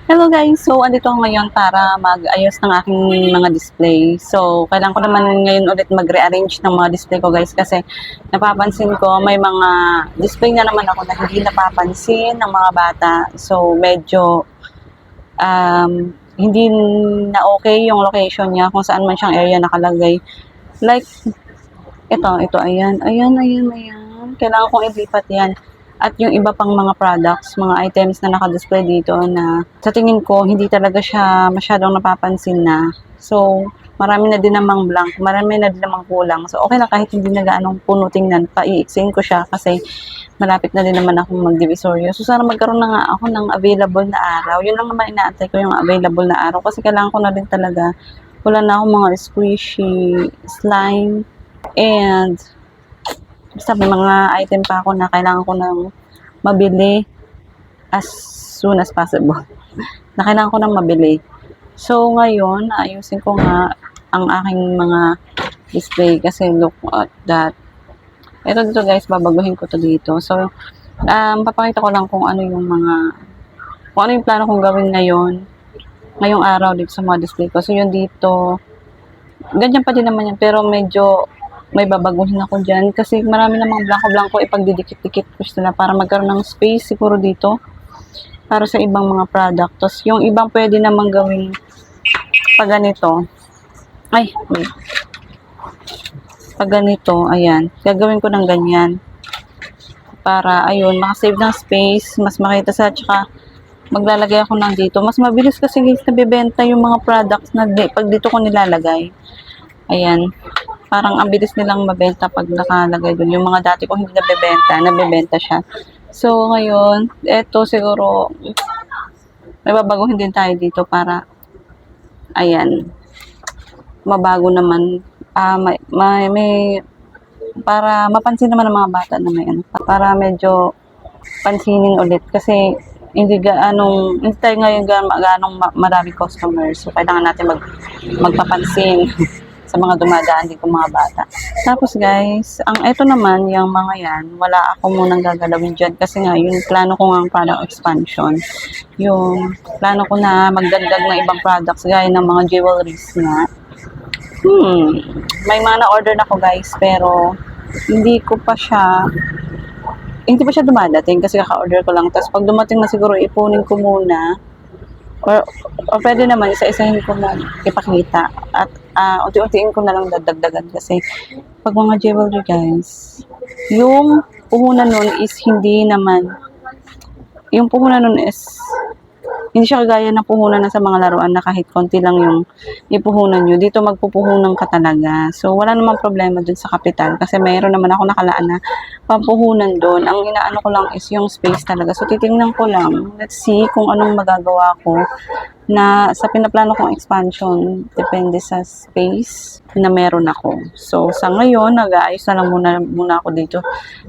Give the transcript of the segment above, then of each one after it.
Hello guys! So, andito ako ngayon para mag-ayos ng aking mga display. So, kailangan ko naman ngayon ulit mag-rearrange ng mga display ko guys kasi napapansin ko may mga display na naman ako na hindi napapansin ng mga bata. So, medyo hindi na okay yung location niya kung saan man siyang area nakalagay. Like, ayan. Kailangan kong ilipat yan. At yung iba pang mga products, mga items na naka-display dito na sa tingin ko, hindi talaga siya masyadong napapansin na. So, marami na din namang blank, marami na din namang kulang. So, okay lang kahit hindi na gaanong puno tingnan, paiiksin ko siya kasi malapit na din naman akong mag-divisoryo. So, sana magkaroon na nga ako ng available na araw. Yun lang naman inaantay ko yung available na araw kasi kailangan ko na din talaga. Wala na akong mga squishy, slime, and basta may mga item pa ako na kailangan ko nang mabili as soon as possible. Na kailangan ko nang mabili. So, ngayon, ayusin ko nga ang aking mga display kasi look at that. Ito dito guys, babaguhin ko to dito. So, papakita ko lang kung ano yung plano kong gawin ngayong araw dito sa mga display ko. So, yun dito, ganyan pa din naman yan, pero medyo may babaguhin ako dyan kasi marami namang blanco-blanco ipagdidikit-dikit ko sila para magkaroon ng space siguro dito para sa ibang mga product. Tapos yung ibang pwede namang gawin pag ganito. Ay, wait. Pag ganito, ayan. Gagawin ko ng ganyan. Para, ayun, makasave ng space, mas makita sa, tsaka maglalagay ako ng dito. Mas mabilis kasi guys nabibenta yung mga products na pag dito ko nilalagay. Ayan. Parang ang bilis nilang mabenta pag nakalagay doon. Yung mga dati ko hindi nabebenta siya. So, ngayon, eto siguro, may babaguhin din tayo dito para, ayan, mabago naman, para mapansin naman ng mga bata na may ano, para medyo pansinin ulit. Kasi, hindi tayo ngayon ganong maraming customers. So, kailangan natin magpapansin sa mga dumadaan dito mga bata. Tapos guys, eto naman, yung mga yan, wala ako munang gagalawin dyan kasi nga, yung plano ko nga ang product expansion. Yung plano ko na magdagdag ng ibang products gaya ng mga jewelries nga. May mga na-order na ko guys, pero hindi pa siya dumadating kasi kaka-order ko lang. Tapos pag dumating na siguro, ipunin ko muna. Or pwede naman, isa-isahin ko na ipakita. At unti-untiin ko na lang dadagdagan kasi pag mga jewelry guys, yung puhunan nun is hindi siya kagaya ng puhunan na sa mga laruan na kahit konti lang yung ipuhunan nyo. Dito magpupuhunan ka talaga. So, wala namang problema dun sa kapital kasi mayroon naman ako nakalaan na pampuhunan dun. Ang inaano ko lang is yung space talaga. So, titingnan ko lang. Let's see kung anong magagawa ko na sa pinaplano kong expansion depende sa space na meron ako. So, sa ngayon, nag-aayos na lang muna ako dito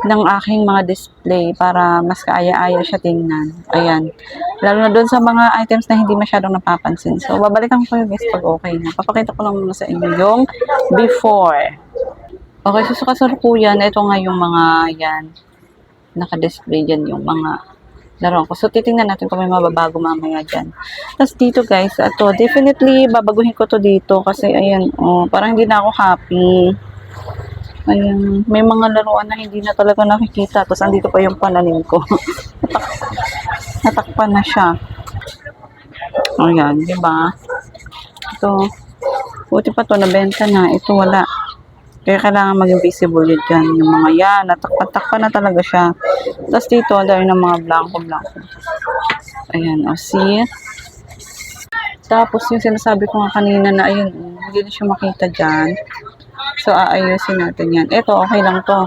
ng aking mga display para mas kaaya-aya siya tingnan. Ayan. Lalo na doon sa mga items na hindi masyadong napapansin. So, babalikan ko yung guys pag okay na. Papakita ko lang muna sa inyo yung before. Okay, so sa kasalukuyan, ito nga yung mga yan. Naka-display dyan yung mga laro ko. So, titingnan natin kung may mababago mamaya dyan. Tapos dito guys, ito, definitely babaguhin ko to dito kasi ayan, parang hindi na ako happy. Ayan, may mga laruan na hindi na talaga nakikita. Tapos andito pa yung pananim ko. Natakpan na siya. Ayan, di ba? Ito, buti pa to, nabenta na. Ito wala. Kaya kailangan maging visible yun dyan. Yung mga yan, natakpan na talaga siya. Tapos dito, dahil ng mga blanco-blanco. Ayan, see? Tapos yung sinasabi ko nga kanina na, ayun, hindi na siya makita dyan. So, aayusin natin yan. Ito, okay lang to.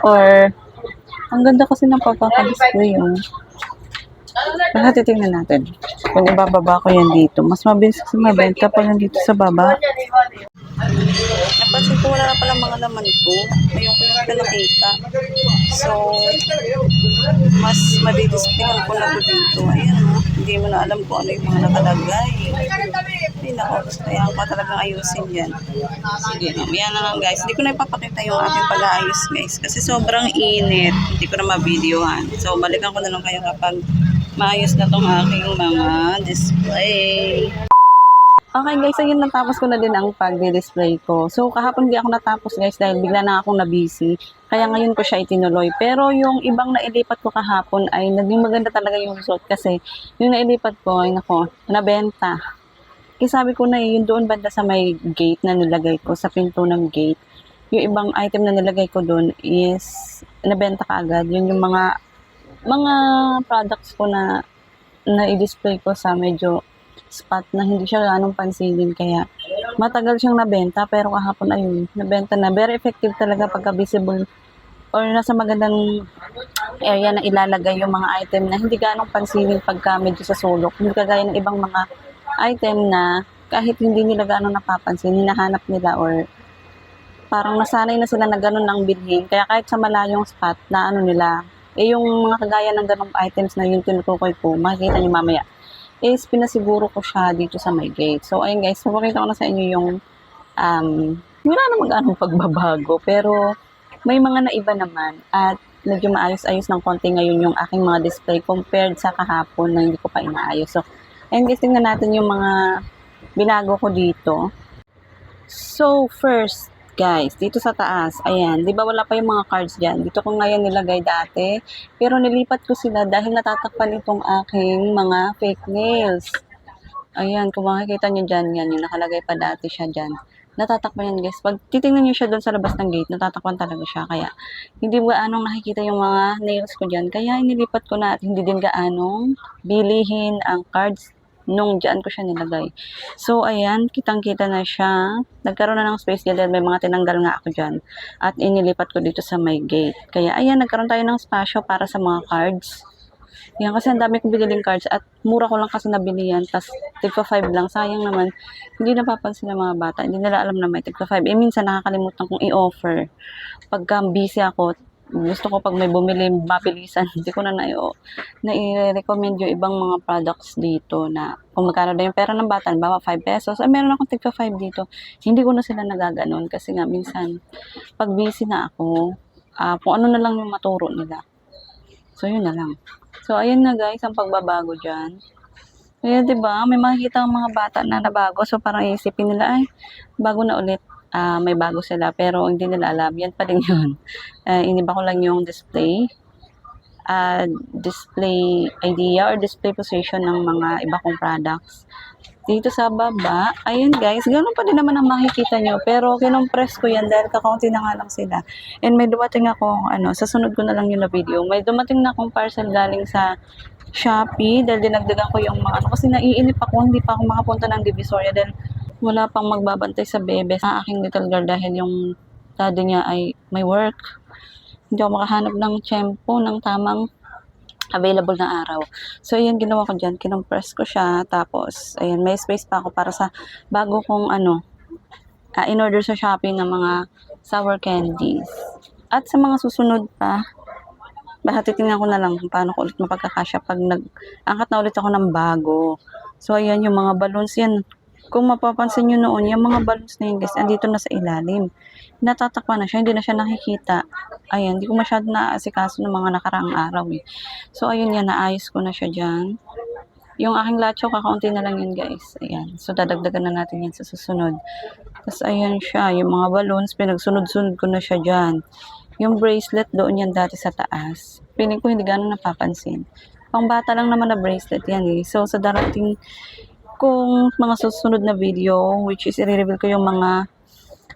Or, ang ganda kasi ng pagkakadisplay yun. Kaya titingnan natin. Kung ibababa ko yan dito. Mas mabilis kasi mabenta pa yan dito sa baba. Napansin ko wala na palang mga laman ko. Ngayon ko lang nakita. So, mas madidisplayan ko na ito dito. Ayan o. Hindi mo na alam kung ano yung mga nakalagay. Ay nako. Kaya pa talagang ayusin yan. Sige no. Yan na lang guys. Hindi ko na ipapakita yung aking pag-aayos guys. Kasi sobrang init. Hindi ko na ma-videohan. So, balikan ko na lang kayo kapag maayos na tong aking mga display. Okay guys, ayun natapos ko na din ang pag-display ko. So kahapon di ako natapos guys dahil bigla na akong na-busy. Kaya ngayon ko siya itinuloy. Pero yung ibang nailipat ko kahapon ay naging maganda talaga yung result kasi yung nailipat ko ay nako, nabenta. Kasi sabi ko na yung doon banda sa may gate na nilagay ko, sa pinto ng gate. Yung ibang item na nilagay ko doon is nabenta kaagad. Yun yung mga products ko na i-display ko sa medyo spot na hindi siya ganong pansinin kaya matagal siyang nabenta pero kahapon ayun nabenta na. Very effective talaga pagka visible or nasa magandang area na ilalagay yung mga item na hindi ganong pansinin pagka medyo sa sulok, hindi kagaya ng ibang mga item na kahit hindi nila ganong napapansin, hinahanap nila or parang nasanay na sila na ganon ang bilhin kaya kahit sa malayong spot na ano nila yung mga kagaya ng ganong items na yung tinutukoy ko makikita nyo mamaya is pinasiguro ko siya dito sa my gate. So, ayun guys, papakita ko na sa inyo yung wala namang anong pagbabago, pero may mga naiba naman at medyo maayos-ayos ng konti ngayon yung aking mga display compared sa kahapon na hindi ko pa inaayos. So, ayun guys, tingnan natin yung mga binago ko dito. So, first, guys, dito sa taas, ayan, di ba wala pa yung mga cards dyan? Dito ko ngayon nilagay dati, pero nilipat ko sila dahil natatakpan itong aking mga fake nails. Ayan, kung makikita nyo dyan, yan, yung nakalagay pa dati siya dyan. Natatakpan yan, guys. Pag titingnan nyo siya doon sa labas ng gate, natatakpan talaga siya. Kaya, hindi gaanong nakikita yung mga nails ko dyan. Kaya, inilipat ko na at hindi din gaanong bilihin ang cards nung dyan ko siya nilagay. So, ayan, kitang-kita na siya. Nagkaroon na ng space dyan dahil may mga tinanggal nga ako dyan. At inilipat ko dito sa my gate. Kaya, ayan, nagkaroon tayo ng spasyo para sa mga cards. Yan, kasi ang dami kong biniling cards at mura ko lang kasi nabili yan. Tapos, tigpa 5 lang. Sayang naman, hindi napapansin ng mga bata. Hindi nila alam na may tigpa 5. Minsan nakakalimutan kong i-offer. Pagka busy ako, gusto ko pag may bumili, mabilisan. Hindi ko na na-recommend yung ibang mga products dito na kung magkano na yung pera ng bata, ba 5 pesos. Ay, meron akong tigpa 5 dito. Hindi ko na sila nagaganon kasi nga minsan, pag busy na ako, kung ano na lang yung maturo nila. So, yun na lang. So, ayun na guys, ang pagbabago dyan. Kaya, diba, may makikita ang mga bata na nabago. So, parang isipin nila, ay, bago na ulit. May bago sila, pero hindi nila alam. Yan pa rin yun. Iniba ko lang yung display. Display idea or display position ng mga iba kong products. Dito sa baba, ayun guys, ganoon pa din naman ang makikita nyo. Pero kinompress ko yan dahil kakaunti na nga lang sila. And may dumating ako, sa sunod ko na lang yun na video. May dumating na akong parcel galing sa Shopee dahil dinagdagan ko yung mga kasi naiinip ako, hindi pa ako makapunta ng Divisoria dahil wala pang magbabantay sa bebe sa aking little girl dahil yung daddy niya ay may work. Hindi ako makahanap ng tiyempo, ng tamang available na araw. So, ayan, ginawa ko dyan. Kinompress ko siya. Tapos, ayan, may space pa ako para sa bago kong, in-order sa Shopee ng mga sour candies. At sa mga susunod pa, baka titingnan ko na lang kung paano ko ulit mapagkakasya pag nag-angkat na ulit ako ng bago. So, ayan, yung mga balloons yan. Kung mapapansin nyo noon, yung mga balloons na yun, guys, andito na sa ilalim. Natatakpan na siya, hindi na siya nakikita. Ayan, hindi ko masyado naasikaso ng mga nakaraang araw eh. So, ayun yan, naayos ko na siya dyan. Yung aking lacho, kakaunti na lang yun, guys. Ayan, so dadagdagan na natin yan sa susunod. Tapos, ayan siya, yung mga balloons, pinagsunod-sunod ko na siya dyan. Yung bracelet, doon yan dati sa taas. Piling ko hindi gano'n napapansin. Pang bata lang naman na bracelet yan eh. So, sa darating kung mga susunod na video, which is i-reveal ko yung mga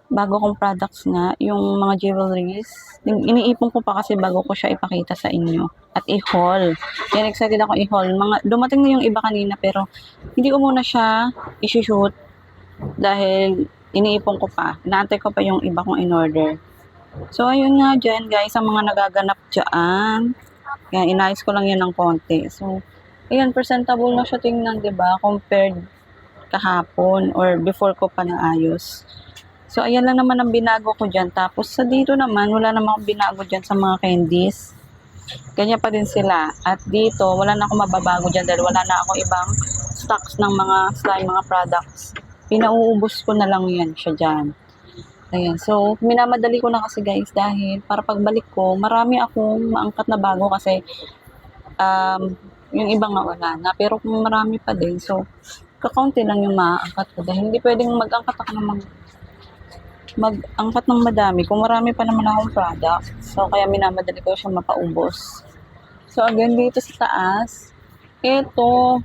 bago kong products nga, yung mga jewelries. Iniipon ko pa kasi bago ko siya ipakita sa inyo. At i-haul. Yan, excited ako i-haul. Dumating na yung iba kanina pero hindi ko muna siya i-shoot dahil iniipon ko pa. Inaantay ko pa yung iba kong in-order. So, ayun nga dyan guys, ang mga nagaganap dyan. Yan, inayos ko lang yan ng konti. So, ayan, presentable na siya tingnan, diba? Compared kahapon or before ko pa naayos. So, ayan lang naman ang binago ko dyan. Tapos, sa dito naman, wala naman akong binago dyan sa mga candies. Ganyan pa din sila. At dito, wala na akong mababago dyan dahil wala na akong ibang stocks ng mga slime, mga products. Pinauubos ko na lang yan siya dyan. Ayan. So, minamadali ko na kasi guys dahil para pagbalik ko, marami akong maangkat na bago kasi Yung iba nga wala na. Pero kung marami pa din, so, kakaunti lang yung maaangkat ko. Dahil hindi pwedeng mag-angkat ako ng mag-angkat ng madami kung marami pa naman akong product. So, kaya minamadali ko siya mapaubos. So, again, dito sa taas, ito,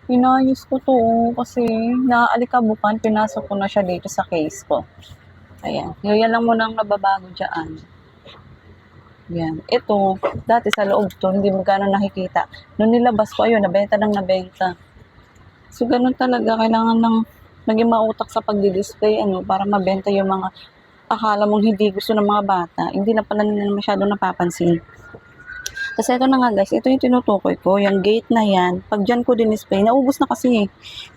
inayos ko to kasi naaalikabukan, pinasok ko na siya dito sa case ko. Ayan. Yan lang muna ang nababago dyan. Yan. Ito, dati sa loob to, hindi mo gano'n nakikita. Nung nilabas ko, ayun, nabenta ng nabenta. So, ganun talaga. Kailangan ng maging mautak sa pagdi-display, para mabenta yung mga akala mong hindi gusto ng mga bata. Hindi na pala nila masyado napapansin. Kasi ito na nga guys, ito yung tinutukoy ko, yung gate na yan. Pag dyan ko dinisplay, naubos na kasi.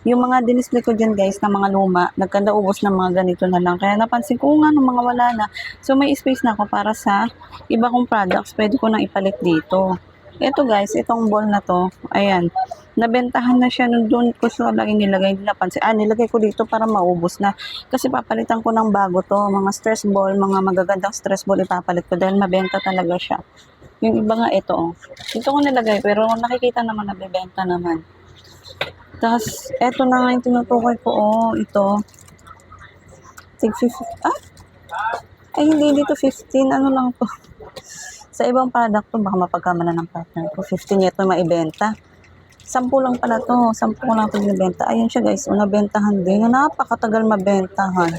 Yung mga dinisplay ko dyan guys, na mga luma, nagkanda ubos ng mga ganito na lang. Kaya napansin ko nga ng mga wala na. So may space na ako para sa iba kong products, pwede ko nang ipalit dito. Ito guys, itong ball na to, ayan. Nabentahan na siya nung doon ko siya lagi nilagay. Hindi napansin. Nilagay ko dito para maubos na. Kasi papalitan ko ng bago to. Mga stress ball, mga magagandang stress ball ipapalit ko dahil mabenta talaga siya. Yung iba nga ito, Dito ko nilagay, pero nakikita naman na bebenta naman. Tapos, eto na nga yung tinutukoy ko, ito. Tig 50, Ay, hindi dito 15, ano lang to. Sa ibang product to, baka mapagkamala ng partner ko. 15 ito maibenta. 10 lang pala to, 10 ko lang ito binibenta. Ayun siya guys, nabentahan din. Napakatagal mabentahan.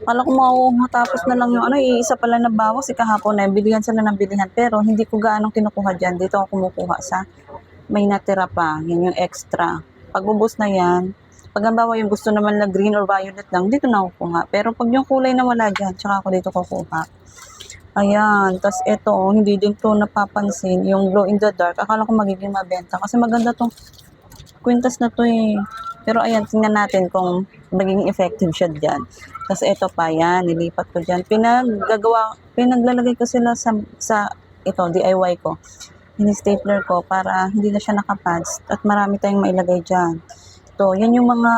Kala ko matapos na lang yung iisa pala na bawas, kahapon na bilihan sila ng bilihan, pero hindi ko gaanong kinukuha dyan. Dito ako kumukuha sa may natira pa, yan yung extra. Pag ubos na yan, pag halimbawa yung gusto naman na green or violet lang, dito na ako kuha. Pero pag yung kulay na wala dyan, tsaka ako dito kukuha. Ayan, tas ito, hindi din to napapansin, yung glow in the dark, akala ko magiging mabenta, kasi maganda tong kwintas na to eh. Pero ayan, tingnan natin kung magiging effective siya dyan. Tapos ito pa, yan, nilipat ko dyan. Pinaglalagay ko sila sa ito, DIY ko. Ini-stapler ko para hindi na siya nakapads at marami tayong mailagay dyan. Ito, yan yung mga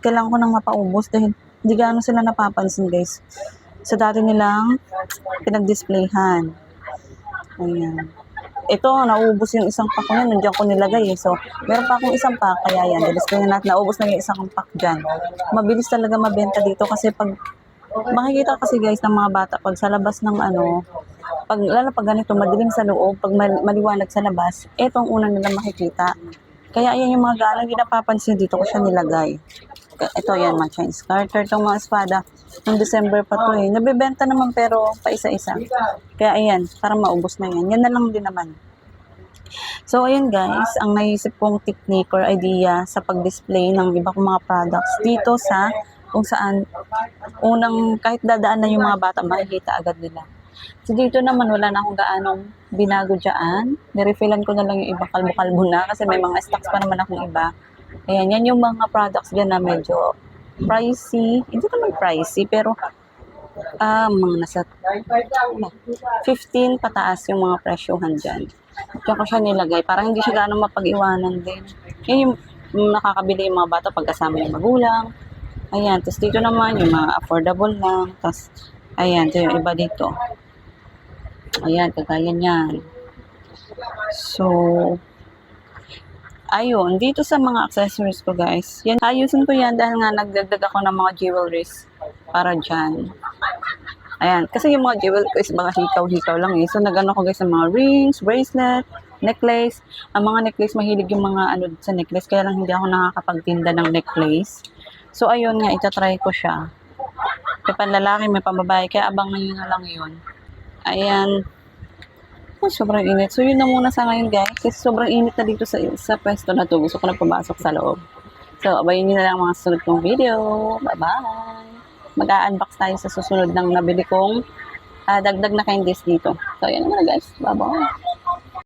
kailangan ko nang mapaubos dahil hindi gaano sila napapansin guys. Sa dati nilang pinag-displayhan. Ayan. Ito, naubos yung isang pack ko yan. Nandiyan ko nilagay eh. So, meron pa akong isang pack. Kaya yan, display na natin. Naubos na yung isang pack dyan. Mabilis talaga mabenta dito kasi pag makikita kasi guys ng mga bata pag sa labas ng lalo pag ganito madilim sa loob, pag maliwanag sa labas, ito ang unang nila makikita. Kaya ayan yung mga galang hindi napapansin dito ko siya nilagay. Ito yan, mga Chinese Carter, itong mga espada. Noong December pa to eh. Nabibenta naman pero pa isa-isa. Kaya ayan, para maubos na yan. Yan na lang din naman. So ayan guys, ang naisip kong technique or idea sa pag-display ng iba kong mga products dito sa kung saan unang kahit dadaan na yung mga bata, makikita agad nila. So dito naman wala na akong gaanong binago dyan. Nirefillan ko na lang yung iba, kalbo-kalbo na kasi may mga stocks pa naman akong iba. Ayan, yan yung mga products dyan na medyo pricey. Hindi naman pricey, pero mga nasa 15 pataas yung mga presyohan dyan. Diyan ko siya nilagay. Parang hindi siya gaano mapag-iwanan din. Yan yung nakakabili yung mga bata pagkasama yung magulang. Ayan, tapos dito naman yung mga affordable lang. Tapos, ayan, ito yung iba dito. Ayan, kagaya niyan. So, ayun, dito sa mga accessories ko guys, yan, ayusin ko yan dahil nga nagdagdag ako ng mga jewelries para dyan. Ayan, kasi yung mga jewel ko is mga hikaw-hikaw lang eh. So, nagano ko guys sa mga rings, bracelet, necklace. Ang mga necklace, mahilig yung mga sa necklace, kaya lang hindi ako nakakapagtinda ng necklace. So, ayun nga, itatry ko siya. May panlalaki, may pambabae, kaya abangan nyo na lang yun. Ayan. Sobrang init. So, yun na muna sa ngayon, guys. Kasi sobrang init na dito sa pwesto na to. Gusto ko na pumasok sa loob. So, abayin nyo na lang mga susunod kong video. Bye-bye! Mag-a-unbox tayo sa susunod ng nabili kong dagdag na candies dito. So, yan muna, guys. Bye-bye!